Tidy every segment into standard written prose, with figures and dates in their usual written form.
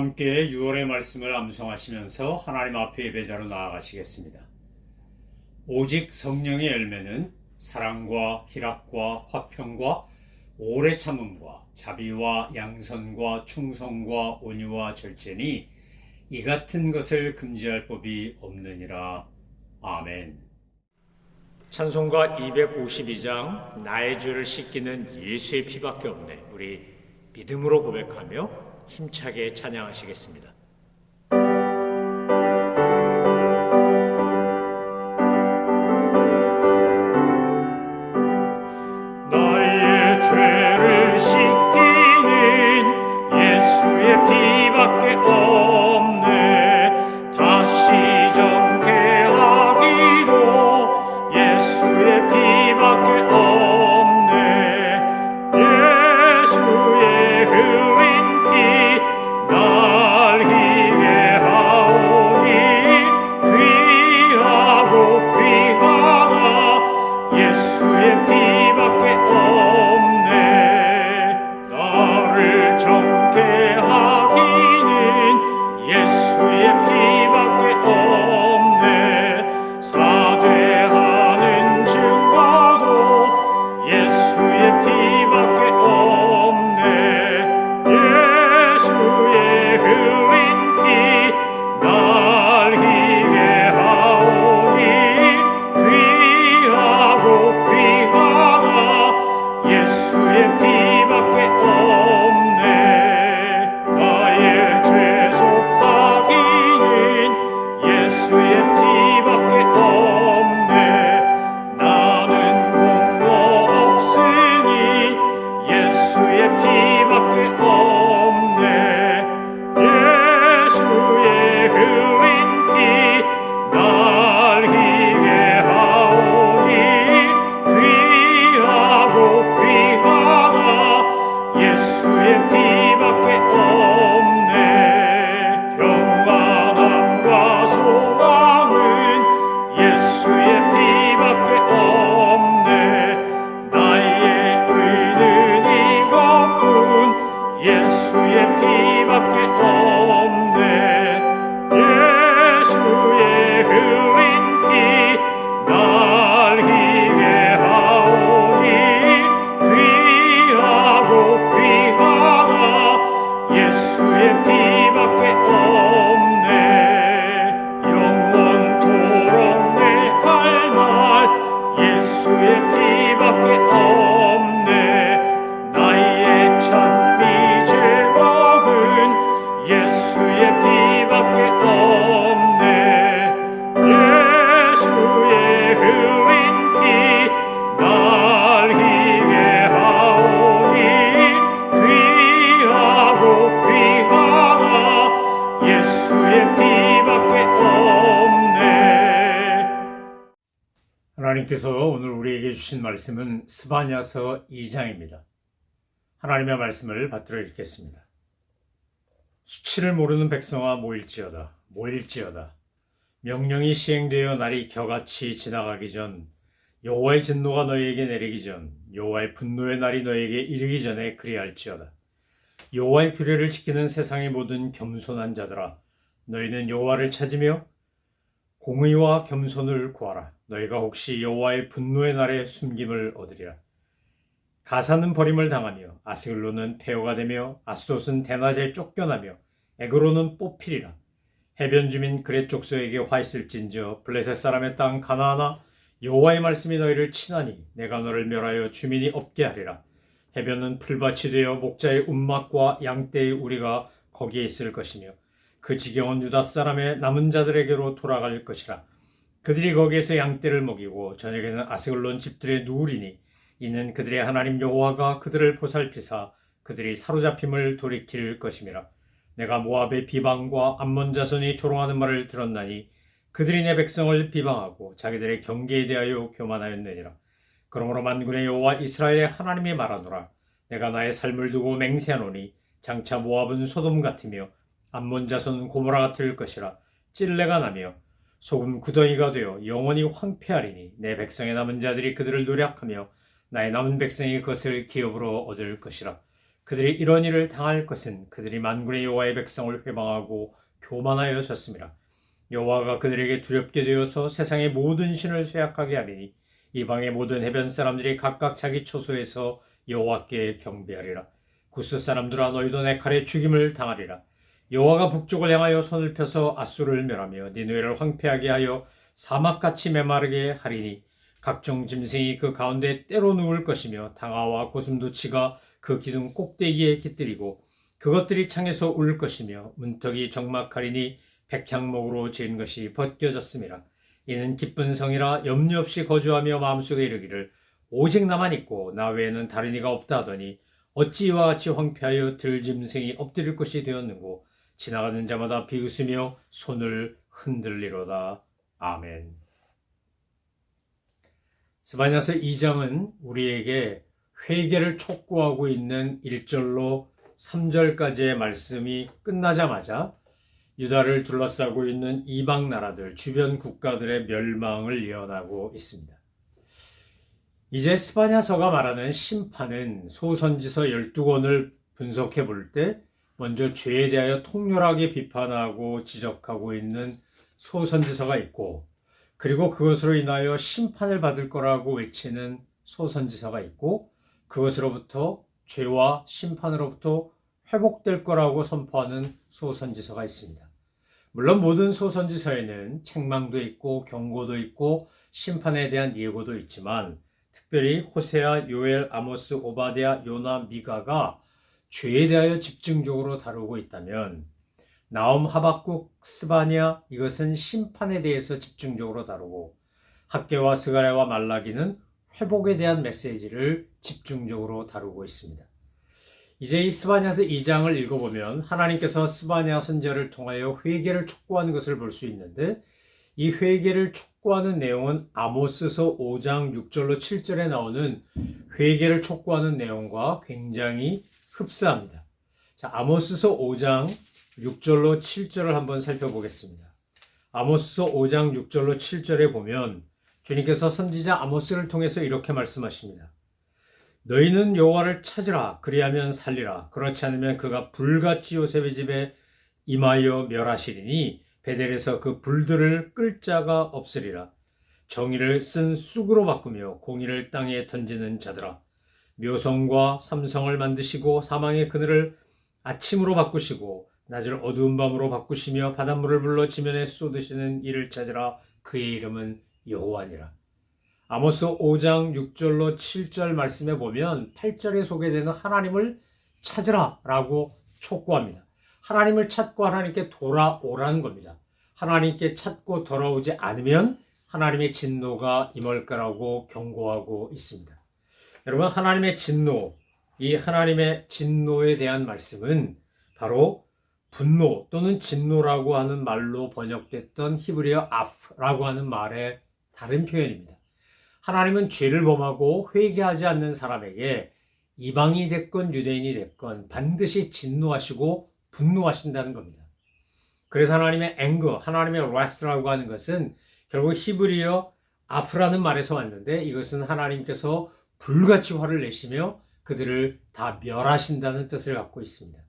함께 6월의 말씀을 암송하시면서 하나님 앞에 예배자로 나아가시겠습니다. 오직 성령의 열매는 사랑과 희락과 화평과 오래 참음과 자비와 양선과 충성과 온유와 절제니 이 같은 것을 금지할 법이 없느니라. 아멘. 찬송가 252장 나의 죄를 씻기는 예수의 피밖에 없네. 우리 믿음으로 고백하며 힘차게 찬양하시겠습니다. 나의 죄를 씻기는 예수의 피밖에 없네. 다시 정케하기로 예수의 피밖에 없네. 예수의 흘린 피 날 희게 하오니 귀하고 귀하다. 예수의 피밖에 없네. 나를 정케 하기는 예수의 피밖에 없네. 사죄하는 증거도 예수의 피밖에 없네. 예수의 흘린 피 날 희게 하오니 귀하고 귀하다. 예수의 피밖에 없네. 나의 죄 속하기는 예수의 피밖에 없네. 나는 공로 없으니 예수의 피밖에 없네. 예수의 흘린 피 날 희게 하오니 귀하고 귀하다. 예수의 피밖에 없네. 평안함과 소망은 예수의 피밖에 없네. 나의 의는 이것뿐 예수의 피밖에 없네. 예수의 흘린 피 날 희게 하오니 귀하고 귀하다. 예수의 피밖에 없네. 영원토록 내 할 말 예수의 피밖에 없네. 나의 찬미 제목은 예수의 피밖에 없네. 예수의 흘린 피 날 희게 하오니 귀하고 귀하다. 예수의 피밖에 없네. 하나님께서 오늘 우리에게 주신 말씀은 스바냐서 2장입니다. 하나님의 말씀을 받들어 읽겠습니다. 수치를 모르는 백성아 모일지어다. 명령이 시행되어 날이 겨같이 지나가기 전, 여호와의 진노가 너희에게 내리기 전, 여호와의 분노의 날이 너희에게 이르기 전에 그리할지어다. 여호와의 규례를 지키는 세상의 모든 겸손한 자들아, 너희는 여호와를 찾으며 공의와 겸손을 구하라. 너희가 혹시 여호와의 분노의 날에 숨김을 얻으리라. 가사는 버림을 당하며 아스글론은 폐허가 되며 아스돗은 대낮에 쫓겨나며 에그론은 뽑히리라. 해변 주민 그렛 족속에게 화 있을진저 블레셋 사람의 땅 가나안아, 여호와의 말씀이 너희를 치나니 내가 너를 멸하여 주민이 없게 하리라. 해변은 풀밭이 되어 목자의 움막과 양떼의 우리가 거기에 있을 것이며 그 지경은 유다 사람의 남은 자들에게로 돌아갈 것이라. 그들이 거기에서 양떼를 먹이고 저녁에는 아스글론 집들에 누우리니 이는 그들의 하나님 여호와가 그들을 보살피사 그들이 사로잡힘을 돌이킬 것임이라. 내가 모압의 비방과 암몬 자손이 조롱하는 말을 들었나니 그들이 내 백성을 비방하고 자기들의 경계에 대하여 교만하였느니라. 그러므로 만군의 여호와 이스라엘의 하나님이 말하노라. 내가 나의 삶을 두고 맹세하노니 장차 모압은 소돔 같으며 암몬 자손은 고모라 같을 것이라. 찔레가 나며 소금 구덩이가 되어 영원히 황폐하리니 내 백성의 남은 자들이 그들을 노략하며 나의 남은 백성이 그것을 기업으로 얻을 것이라. 그들이 이런 일을 당할 것은 그들이 만군의 여호와의 백성을 회방하고 교만하여졌습니다. 여호와가 그들에게 두렵게 되어서 세상의 모든 신을 쇠약하게 하리니 이방의 모든 해변 사람들이 각각 자기 처소에서 여호와께 경배하리라. 구스 사람들아 너희도 내 칼에 죽임을 당하리라. 여호와가 북쪽을 향하여 손을 펴서 아수를 멸하며 니느웨를 황폐하게 하여 사막같이 메마르게 하리니 각종 짐승이 그 가운데 때로 누울 것이며 당아와 고슴도치가 그 기둥 꼭대기에 깃들이고 그것들이 창에서 울 것이며 문턱이 적막하리니 백향목으로 지은 것이 벗겨졌습니다. 이는 기쁜 성이라 염려 없이 거주하며 마음속에 이르기를 오직 나만 있고 나 외에는 다른 이가 없다 하더니 어찌 이와 같이 황폐하여 들짐승이 엎드릴 것이 되었는고 지나가는 자마다 비웃으며 손을 흔들리로다. 아멘. 스바냐서 2장은 우리에게 회개를 촉구하고 있는 1절로 3절까지의 말씀이 끝나자마자 유다를 둘러싸고 있는 이방 나라들, 주변 국가들의 멸망을 예언하고 있습니다. 이제 스바냐서가 말하는 심판은 소선지서 12권을 분석해 볼 때 먼저 죄에 대하여 통렬하게 비판하고 지적하고 있는 소선지서가 있고 그리고 그것으로 인하여 심판을 받을 거라고 외치는 소선지서가 있고 그것으로부터 죄와 심판으로부터 회복될 거라고 선포하는 소선지서가 있습니다. 물론 모든 소선지서에는 책망도 있고 경고도 있고 심판에 대한 예고도 있지만 특별히 호세아, 요엘, 아모스, 오바댜, 요나, 미가가 죄에 대하여 집중적으로 다루고 있다면 나움, 하박국, 스바냐 이것은 심판에 대해서 집중적으로 다루고 학개와 스가랴와 말라기는 회복에 대한 메시지를 집중적으로 다루고 있습니다. 이제 이 스바냐서 2장을 읽어보면 하나님께서 스바냐 선지자를 통하여 회개를 촉구하는 것을 볼 수 있는데 이 회개를 촉구하는 내용은 아모스서 5장 6절로 7절에 나오는 회개를 촉구하는 내용과 굉장히 흡사합니다. 자, 아모스서 5장 6절로 7절을 한번 살펴보겠습니다. 아모스서 5장 6절로 7절에 보면 주님께서 선지자 아모스를 통해서 이렇게 말씀하십니다. 너희는 여호와를 찾으라 그리하면 살리라 그렇지 않으면 그가 불같이 요셉의 집에 임하여 멸하시리니 베델에서 그 불들을 끌 자가 없으리라. 정의를 쓴 쑥으로 바꾸며 공의를 땅에 던지는 자들아 묘성과 삼성을 만드시고 사망의 그늘을 아침으로 바꾸시고 낮을 어두운 밤으로 바꾸시며 바닷물을 불러 지면에 쏟으시는 이를 찾으라 그의 이름은 여호와니라. 아모스 5장 6절로 7절 말씀에 보면 8절에 소개되는 하나님을 찾으라 라고 촉구합니다. 하나님을 찾고 하나님께 돌아오라는 겁니다. 하나님께 찾고 돌아오지 않으면 하나님의 진노가 임할 거라고 경고하고 있습니다. 여러분, 하나님의 진노, 이 하나님의 진노에 대한 말씀은 바로 분노 또는 진노라고 하는 말로 번역됐던 히브리어 아프라고 하는 말의 다른 표현입니다. 하나님은 죄를 범하고 회개하지 않는 사람에게 이방인이 됐건 유대인이 됐건 반드시 진노하시고 분노하신다는 겁니다. 그래서 하나님의 anger, 하나님의 wrath라고 하는 것은 결국 히브리어 아프라는 말에서 왔는데 이것은 하나님께서 불같이 화를 내시며 그들을 다 멸하신다는 뜻을 갖고 있습니다.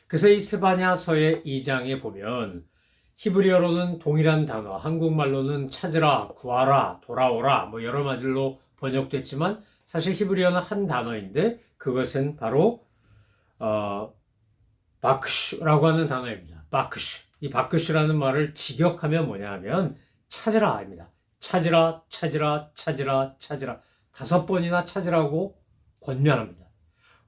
그래서 이 스바냐서의 2장에 보면 히브리어로는 동일한 단어, 한국말로는 찾으라, 구하라, 돌아오라 뭐 여러 말로 번역됐지만 사실 히브리어는 한 단어인데 그것은 바로 바크슈라고 하는 단어입니다. 바크슈. 이 바크슈라는 말을 직역하면 뭐냐 하면 찾으라입니다. 찾으라, 찾으라, 찾으라, 찾으라. 5번이나 찾으라고 권면합니다.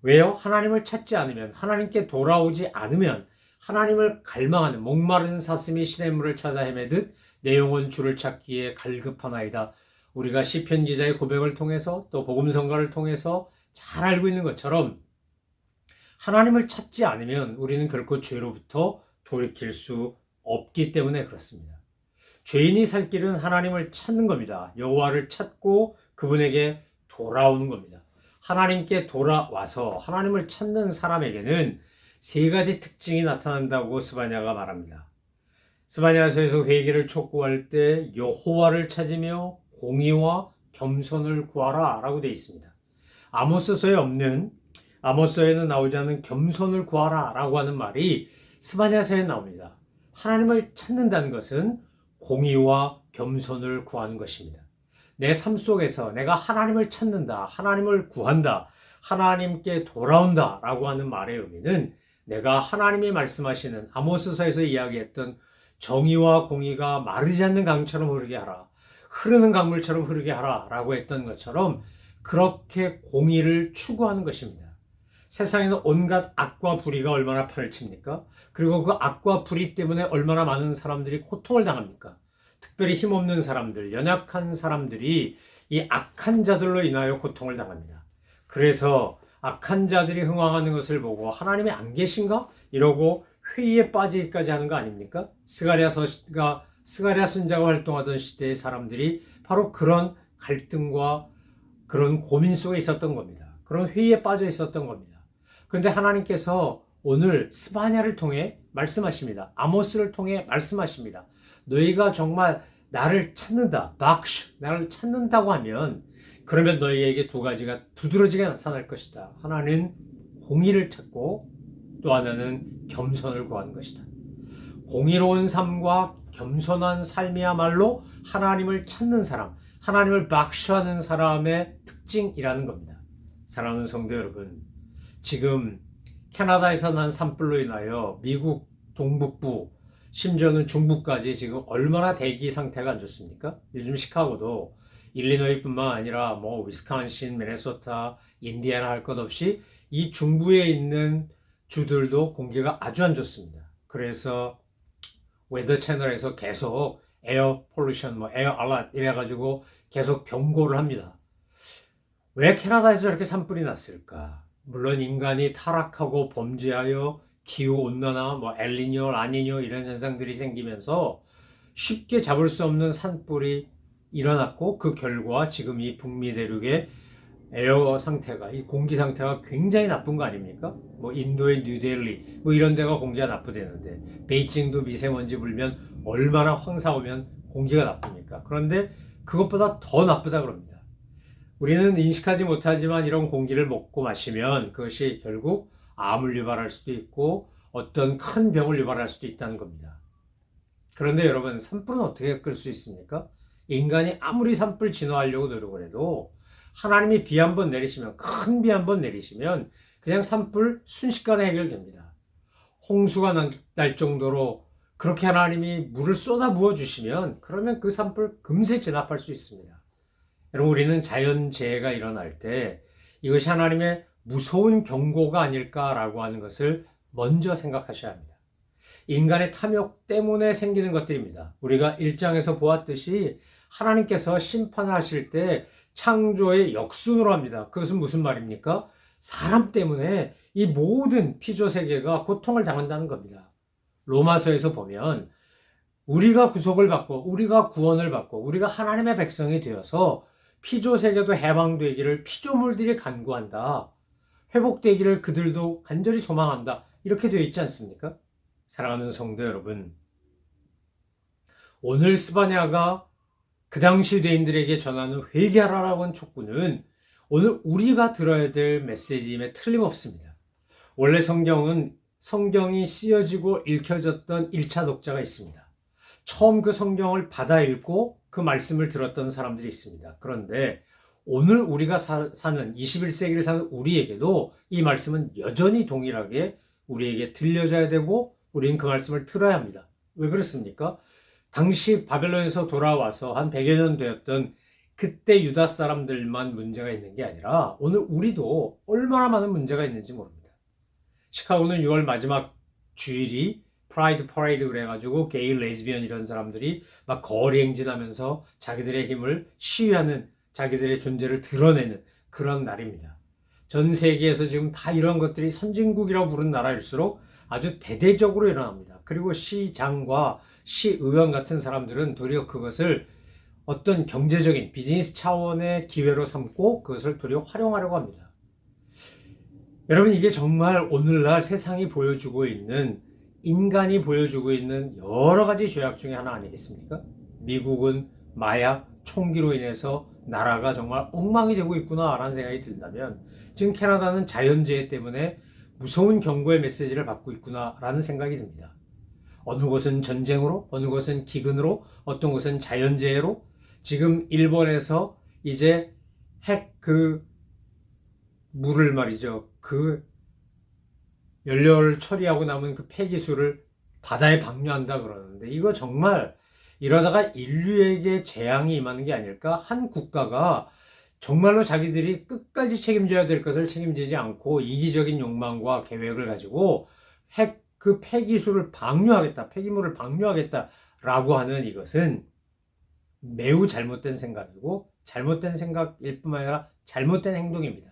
왜요? 하나님을 찾지 않으면, 하나님께 돌아오지 않으면 하나님을 갈망하는 목마른 사슴이 시냇물을 찾아 헤매듯 내 영혼 주를 찾기에 갈급하나이다. 우리가 시편 기자의 고백을 통해서 또 복음성가를 통해서 잘 알고 있는 것처럼 하나님을 찾지 않으면 우리는 결코 죄로부터 돌이킬 수 없기 때문에 그렇습니다. 죄인이 살 길은 하나님을 찾는 겁니다. 여호와를 찾고 그분에게 돌아오는 겁니다. 하나님께 돌아와서 하나님을 찾는 사람에게는 3가지 특징이 나타난다고 스바냐가 말합니다. 스바냐서에서 회개를 촉구할 때 여호와를 찾으며 공의와 겸손을 구하라 라고 되어 있습니다. 아모스서에 없는 아모스에는 나오지 않은 겸손을 구하라 라고 하는 말이 스바냐서에 나옵니다. 하나님을 찾는다는 것은 공의와 겸손을 구하는 것입니다. 내 삶 속에서 내가 하나님을 찾는다, 하나님을 구한다, 하나님께 돌아온다 라고 하는 말의 의미는 내가 하나님이 말씀하시는 아모스서에서 이야기했던 정의와 공의가 마르지 않는 강처럼 흐르게 하라, 흐르는 강물처럼 흐르게 하라 라고 했던 것처럼 그렇게 공의를 추구하는 것입니다. 세상에는 온갖 악과 불의가 얼마나 판을 칩니까? 그리고 그 악과 불의 때문에 얼마나 많은 사람들이 고통을 당합니까? 특별히 힘없는 사람들, 연약한 사람들이 이 악한 자들로 인하여 고통을 당합니다. 그래서 악한 자들이 흥황하는 것을 보고 하나님이 안 계신가? 이러고 회의에 빠지기까지 하는 거 아닙니까? 스가랴 선지자가 활동하던 시대의 사람들이 바로 그런 갈등과 그런 고민 속에 있었던 겁니다. 그런 회의에 빠져 있었던 겁니다. 그런데 하나님께서 오늘 스바냐를 통해 말씀하십니다. 아모스를 통해 말씀하십니다. 너희가 정말 나를 찾는다, 나를 찾는다고 하면 그러면 너희에게 두 가지가 두드러지게 나타날 것이다. 하나는 공의를 찾고 또 하나는 겸손을 구하는 것이다. 공의로운 삶과 겸손한 삶이야말로 하나님을 찾는 사람, 하나님을 박수하는 사람의 특징이라는 겁니다. 사랑하는 성도 여러분, 지금 캐나다에서 난 산불로 인하여 미국 동북부, 심지어는 중부까지 지금 얼마나 대기 상태가 안 좋습니까? 요즘 시카고도 일리노이뿐만 아니라 위스콘신, 미네소타, 인디애나 할 것 없이 이 중부에 있는 주들도 공기가 아주 안 좋습니다. 그래서 웨더 채널에서 계속 에어 폴루션, 에어 알럿 이래가지고 계속 경고를 합니다. 왜 캐나다에서 저렇게 산불이 났을까? 물론 인간이 타락하고 범죄하여 기후온난화, 엘니뇨, 라니뇨 이런 현상들이 생기면서 쉽게 잡을 수 없는 산불이 일어났고 그 결과 지금 이 북미 대륙의 에어 상태가, 이 공기 상태가 굉장히 나쁜 거 아닙니까? 인도의 뉴델리 이런 데가 공기가 나쁘대는데 베이징도 미세먼지 불면 얼마나 황사 오면 공기가 나쁩니까? 그런데 그것보다 더 나쁘다 그럽니다. 우리는 인식하지 못하지만 이런 공기를 먹고 마시면 그것이 결국 암을 유발할 수도 있고 어떤 큰 병을 유발할 수도 있다는 겁니다. 그런데 여러분, 산불은 어떻게 끌 수 있습니까? 인간이 아무리 산불 진화하려고 노력을 해도 하나님이 비 한 번 내리시면, 큰 비 한 번 내리시면 그냥 산불 순식간에 해결됩니다. 홍수가 날 정도로 그렇게 하나님이 물을 쏟아 부어주시면 그러면 그 산불 금세 진압할 수 있습니다. 여러분, 우리는 자연재해가 일어날 때 이것이 하나님의 무서운 경고가 아닐까라고 하는 것을 먼저 생각하셔야 합니다. 인간의 탐욕 때문에 생기는 것들입니다. 우리가 1장에서 보았듯이 하나님께서 심판하실 때 창조의 역순으로 합니다. 그것은 무슨 말입니까? 사람 때문에 이 모든 피조세계가 고통을 당한다는 겁니다. 로마서에서 보면 우리가 구속을 받고 우리가 구원을 받고 우리가 하나님의 백성이 되어서 피조세계도 해방되기를 피조물들이 간구한다. 회복되기를 그들도 간절히 소망한다. 이렇게 되어 있지 않습니까? 사랑하는 성도 여러분, 오늘 스바냐가 그 당시 유대인들에게 전하는 회개하라라고 하는 촉구는 오늘 우리가 들어야 될 메시지임에 틀림없습니다. 원래 성경이 쓰여지고 읽혀졌던 1차 독자가 있습니다. 처음 그 성경을 받아 읽고 그 말씀을 들었던 사람들이 있습니다. 그런데 오늘 우리가 사는 21세기를 사는 우리에게도 이 말씀은 여전히 동일하게 우리에게 들려져야 되고 우리는 그 말씀을 들어야 합니다. 왜 그렇습니까? 당시 바벨론에서 돌아와서 한 100여 년 되었던 그때 유다 사람들만 문제가 있는 게 아니라 오늘 우리도 얼마나 많은 문제가 있는지 모릅니다. 시카고는 6월 마지막 주일이 프라이드 퍼레이드 그래가지고 게이, 레즈비언 이런 사람들이 막 거리 행진하면서 자기들의 힘을 시위하는, 자기들의 존재를 드러내는 그런 날입니다. 전 세계에서 지금 다 이런 것들이 선진국이라고 부르는 나라일수록 아주 대대적으로 일어납니다. 그리고 시장과 시의원 같은 사람들은 도리어 그것을 어떤 경제적인 비즈니스 차원의 기회로 삼고 그것을 도리어 활용하려고 합니다. 여러분, 이게 정말 오늘날 세상이 보여주고 있는, 인간이 보여주고 있는 여러 가지 죄악 중에 하나 아니겠습니까? 미국은 마약, 총기로 인해서 나라가 정말 엉망이 되고 있구나라는 생각이 든다면 지금 캐나다는 자연재해 때문에 무서운 경고의 메시지를 받고 있구나라는 생각이 듭니다. 어느 곳은 전쟁으로, 어느 곳은 기근으로, 어떤 곳은 자연재해로, 지금 일본에서 이제 핵 물을 말이죠. 연료를 처리하고 남은 그 폐기수를 바다에 방류한다 그러는데 이거 정말 이러다가 인류에게 재앙이 임하는 게 아닐까? 한 국가가 정말로 자기들이 끝까지 책임져야 될 것을 책임지지 않고 이기적인 욕망과 계획을 가지고 폐기수를 방류하겠다, 폐기물을 방류하겠다라고 하는 이것은 매우 잘못된 생각이고 잘못된 생각일 뿐만 아니라 잘못된 행동입니다.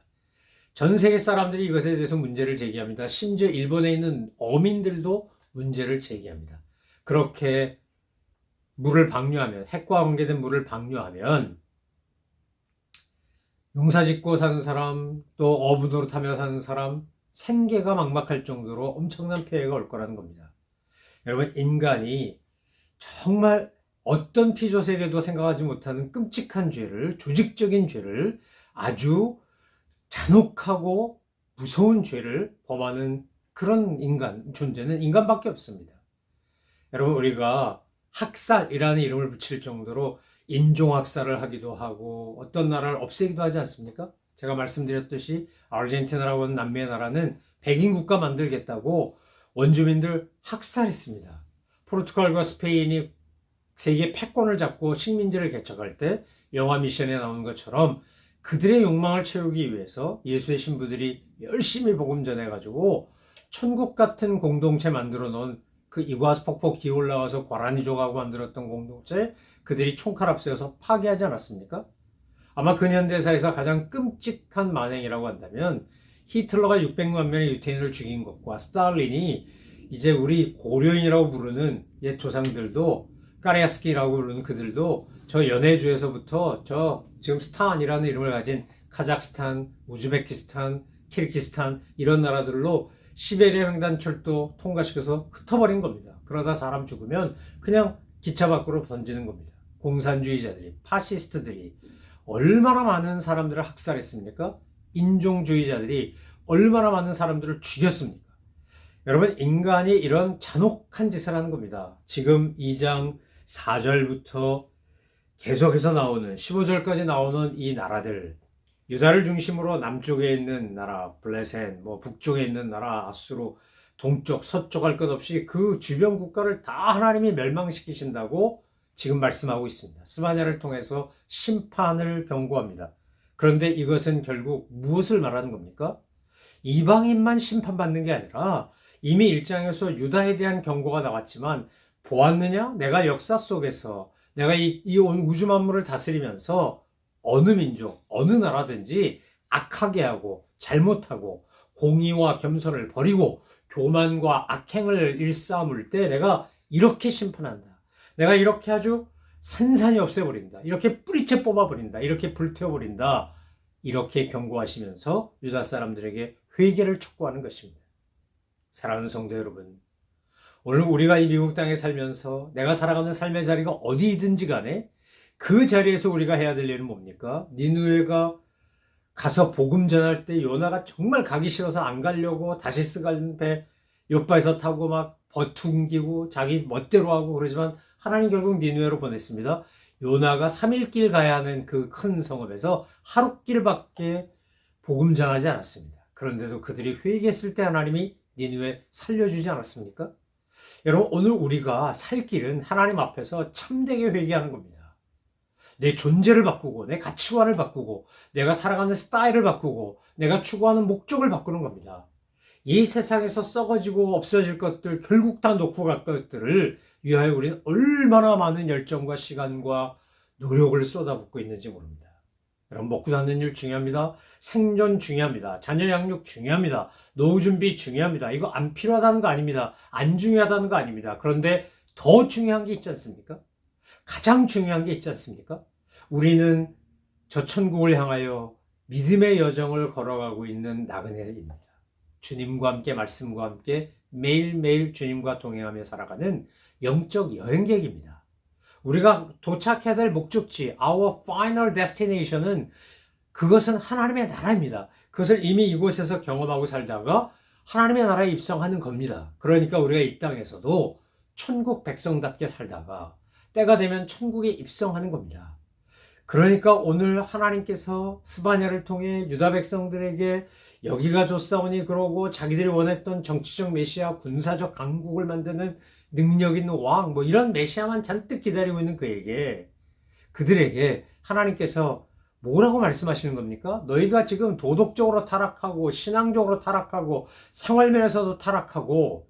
전 세계 사람들이 이것에 대해서 문제를 제기합니다. 심지어 일본에 있는 어민들도 문제를 제기합니다. 그렇게 물을 방류하면, 핵과 관계된 물을 방류하면 농사짓고 사는 사람, 또 어부노릇하며 사는 사람 생계가 막막할 정도로 엄청난 피해가 올 거라는 겁니다. 여러분, 인간이 정말 어떤 피조세계도 생각하지 못하는 끔찍한 죄를, 조직적인 죄를, 아주 잔혹하고 무서운 죄를 범하는 그런 존재는 인간밖에 없습니다. 여러분, 우리가 학살이라는 이름을 붙일 정도로 인종학살을 하기도 하고 어떤 나라를 없애기도 하지 않습니까? 제가 말씀드렸듯이 아르헨티나라고 하는 남미의 나라는 백인 국가 만들겠다고 원주민들 학살했습니다. 포르투갈과 스페인이 세계 패권을 잡고 식민지를 개척할 때 영화 미션에 나오는 것처럼 그들의 욕망을 채우기 위해서 예수의 신부들이 열심히 복음 전해가지고 천국 같은 공동체 만들어 놓은 그 이과수 폭포 기어 올라와서 고라니족하고 만들었던 공동체 그들이 총칼 앞세워서 파괴하지 않았습니까? 아마 근현대사에서 가장 끔찍한 만행이라고 한다면 히틀러가 600만 명의 유태인을 죽인 것과 스탈린이 이제 우리 고려인이라고 부르는 옛 조상들도 까레아스키라고 부르는 그들도 저 연해주에서부터 저 지금 스탄이라는 이름을 가진 카자흐스탄, 우즈베키스탄, 키르기스탄 이런 나라들로 시베리아 횡단철도 통과시켜서 흩어버린 겁니다. 그러다 사람 죽으면 그냥 기차 밖으로 던지는 겁니다. 공산주의자들이, 파시스트들이 얼마나 많은 사람들을 학살했습니까? 인종주의자들이 얼마나 많은 사람들을 죽였습니까? 여러분, 인간이 이런 잔혹한 짓을 하는 겁니다. 지금 2장 4절부터 계속해서 나오는 15절까지 나오는 이 나라들, 유다를 중심으로 남쪽에 있는 나라 블레센, 북쪽에 있는 나라 아수르, 동쪽, 서쪽 할 것 없이 그 주변 국가를 다 하나님이 멸망시키신다고 지금 말씀하고 있습니다. 스바냐를 통해서 심판을 경고합니다. 그런데 이것은 결국 무엇을 말하는 겁니까? 이방인만 심판받는 게 아니라 이미 1장에서 유다에 대한 경고가 나왔지만 보았느냐? 내가 역사 속에서 내가 이 온 우주 만물을 다스리면서 어느 민족, 어느 나라든지 악하게 하고 잘못하고 공의와 겸손을 버리고 교만과 악행을 일삼을 때 내가 이렇게 심판한다. 내가 이렇게 아주 산산이 없애버린다. 이렇게 뿌리채 뽑아버린다. 이렇게 불태워버린다. 이렇게 경고하시면서 유다 사람들에게 회개를 촉구하는 것입니다. 사랑하는 성도 여러분, 오늘 우리가 이 미국 땅에 살면서 내가 살아가는 삶의 자리가 어디든지 간에 그 자리에서 우리가 해야 될 일은 뭡니까? 니느웨가 가서 복음 전할 때 요나가 정말 가기 싫어서 안 가려고 다시스 간 배 욥바에서 타고 막 버퉁기고 자기 멋대로 하고 그러지만 하나님 결국 니느웨로 보냈습니다. 요나가 3일길 가야 하는 그 큰 성읍에서 하루길밖에 복음 전하지 않았습니다. 그런데도 그들이 회개했을 때 하나님이 니느웨 살려주지 않았습니까? 여러분, 오늘 우리가 살 길은 하나님 앞에서 참되게 회개하는 겁니다. 내 존재를 바꾸고 내 가치관을 바꾸고 내가 살아가는 스타일을 바꾸고 내가 추구하는 목적을 바꾸는 겁니다. 이 세상에서 썩어지고 없어질 것들, 결국 다 놓고 갈 것들을 위하여 우리는 얼마나 많은 열정과 시간과 노력을 쏟아붓고 있는지 모릅니다. 여러분, 먹고 사는 일 중요합니다. 생존 중요합니다. 자녀 양육 중요합니다. 노후 준비 중요합니다. 이거 안 필요하다는 거 아닙니다. 안 중요하다는 거 아닙니다. 그런데 더 중요한 게 있지 않습니까? 가장 중요한 게 있지 않습니까? 우리는 저 천국을 향하여 믿음의 여정을 걸어가고 있는 나그네입니다. 주님과 함께 말씀과 함께 매일매일 주님과 동행하며 살아가는 영적 여행객입니다. 우리가 도착해야 될 목적지, our final destination은 그것은 하나님의 나라입니다. 그것을 이미 이곳에서 경험하고 살다가 하나님의 나라에 입성하는 겁니다. 그러니까 우리가 이 땅에서도 천국 백성답게 살다가 때가 되면 천국에 입성하는 겁니다. 그러니까 오늘 하나님께서 스바냐를 통해 유다 백성들에게 여기가 좋사오니 그러고 자기들이 원했던 정치적 메시아, 군사적 강국을 만드는 능력 있는 왕, 뭐 이런 메시아만 잔뜩 기다리고 있는 그들에게 하나님께서 뭐라고 말씀하시는 겁니까? 너희가 지금 도덕적으로 타락하고 신앙적으로 타락하고 생활면에서도 타락하고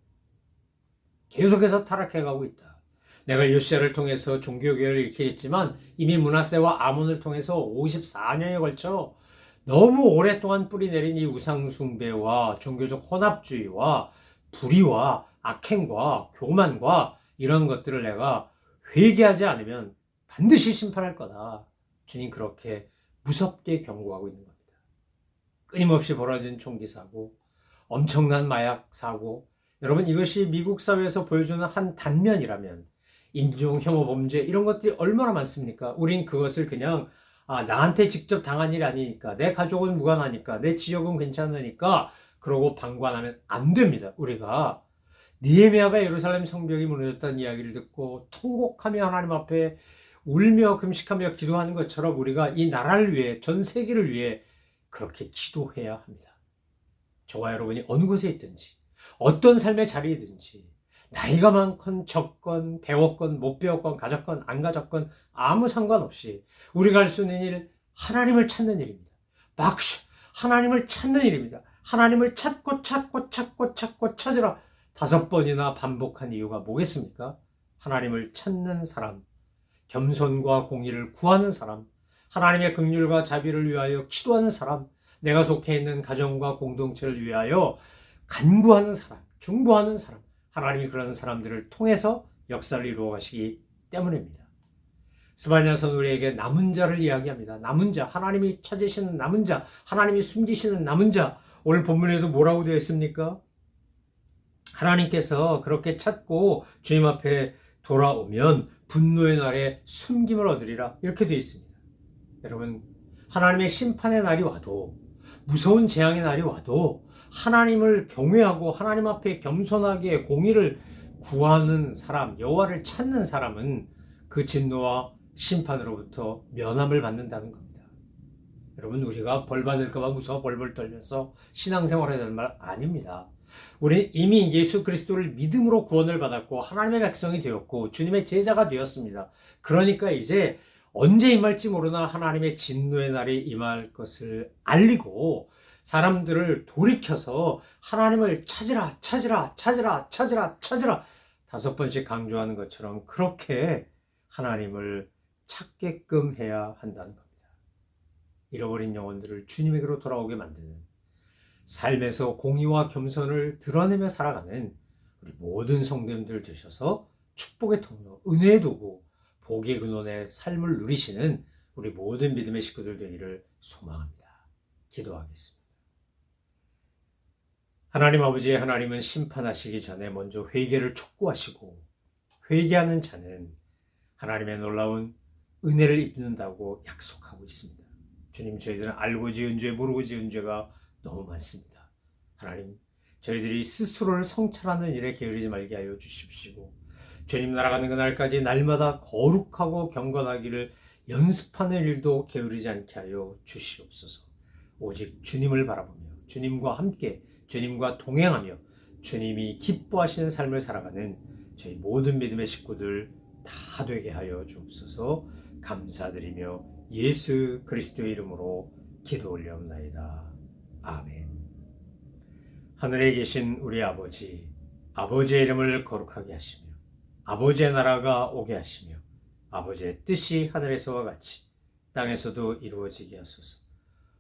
계속해서 타락해가고 있다. 내가 요시야를 통해서 종교개혁을 일으키겠지만 이미 므낫세와 아몬을 통해서 54년에 걸쳐 너무 오랫동안 뿌리내린 이 우상숭배와 종교적 혼합주의와 불의와 악행과 교만과 이런 것들을 내가 회개하지 않으면 반드시 심판할 거다. 주님 그렇게 무섭게 경고하고 있는 겁니다. 끊임없이 벌어진 총기 사고, 엄청난 마약 사고, 여러분 이것이 미국 사회에서 보여주는 한 단면이라면 인종 혐오 범죄 이런 것들이 얼마나 많습니까? 우린 그것을 그냥 나한테 직접 당한 일이 아니니까, 내 가족은 무관하니까, 내 지역은 괜찮으니까 그러고 방관하면 안 됩니다. 우리가 느헤미야가 예루살렘 성벽이 무너졌다는 이야기를 듣고 통곡하며 하나님 앞에 울며 금식하며 기도하는 것처럼 우리가 이 나라를 위해, 전 세계를 위해 그렇게 기도해야 합니다. 저와 여러분이 어느 곳에 있든지 어떤 삶의 자리이든지 나이가 많건 적건 배웠건 못 배웠건 가졌건 안 가졌건 아무 상관없이 우리가 할 수 있는 일, 하나님을 찾는 일입니다. 박슈, 하나님을 찾는 일입니다. 하나님을 찾고 찾으라 5번이나 반복한 이유가 뭐겠습니까? 하나님을 찾는 사람, 겸손과 공의를 구하는 사람, 하나님의 긍휼과 자비를 위하여 기도하는 사람, 내가 속해 있는 가정과 공동체를 위하여 간구하는 사람, 중보하는 사람, 하나님이 그런 사람들을 통해서 역사를 이루어 가시기 때문입니다. 스바냐서는 우리에게 남은 자를 이야기합니다. 남은 자, 하나님이 찾으시는 남은 자, 하나님이 숨기시는 남은 자. 오늘 본문에도 뭐라고 되어 있습니까? 하나님께서 그렇게 찾고 주님 앞에 돌아오면 분노의 날에 숨김을 얻으리라 이렇게 되어 있습니다. 여러분, 하나님의 심판의 날이 와도, 무서운 재앙의 날이 와도 하나님을 경외하고 하나님 앞에 겸손하게 공의를 구하는 사람, 여호와를 찾는 사람은 그 진노와 심판으로부터 면함을 받는다는 겁니다. 여러분, 우리가 벌 받을까 봐 무서워 벌벌 떨면서 신앙생활을 하는 말 아닙니다. 우리는 이미 예수 그리스도를 믿음으로 구원을 받았고 하나님의 백성이 되었고 주님의 제자가 되었습니다. 그러니까 이제 언제 임할지 모르나 하나님의 진노의 날이 임할 것을 알리고 사람들을 돌이켜서 하나님을 찾으라 5번씩 강조하는 것처럼 그렇게 하나님을 찾게끔 해야 한다는 겁니다. 잃어버린 영혼들을 주님에게로 돌아오게 만드는, 삶에서 공의와 겸손을 드러내며 살아가는 우리 모든 성도님들 되셔서 축복의 통로, 은혜의 도구, 복의 근원의 삶을 누리시는 우리 모든 믿음의 식구들 되기를 소망합니다. 기도하겠습니다. 하나님 아버지, 하나님은 심판하시기 전에 먼저 회개를 촉구하시고 회개하는 자는 하나님의 놀라운 은혜를 입는다고 약속하고 있습니다. 주님, 저희들은 알고 지은 죄, 모르고 지은 죄가 너무 많습니다. 하나님, 저희들이 스스로를 성찰하는 일에 게으르지 말게 하여 주십시오. 주님 날아가는 그날까지 날마다 거룩하고 경건하기를 연습하는 일도 게으르지 않게 하여 주시옵소서. 오직 주님을 바라보며 주님과 함께 주님과 동행하며 주님이 기뻐하시는 삶을 살아가는 저희 모든 믿음의 식구들 다 되게 하여 주옵소서. 감사드리며 예수 그리스도의 이름으로 기도 올려옵나이다. 아멘. 하늘에 계신 우리 아버지, 아버지의 이름을 거룩하게 하시며 아버지의 나라가 오게 하시며 아버지의 뜻이 하늘에서와 같이 땅에서도 이루어지게 하소서.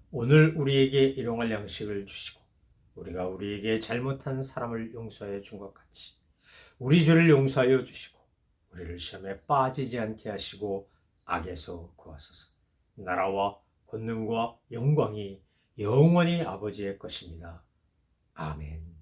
오늘 우리에게 일용할 양식을 주시고 우리가 우리에게 잘못한 사람을 용서하여 준 것 같이 우리 죄를 용서하여 주시고 우리를 시험에 빠지지 않게 하시고 악에서 구하소서. 나라와 권능과 영광이 영원히 아버지의 것입니다. 아멘.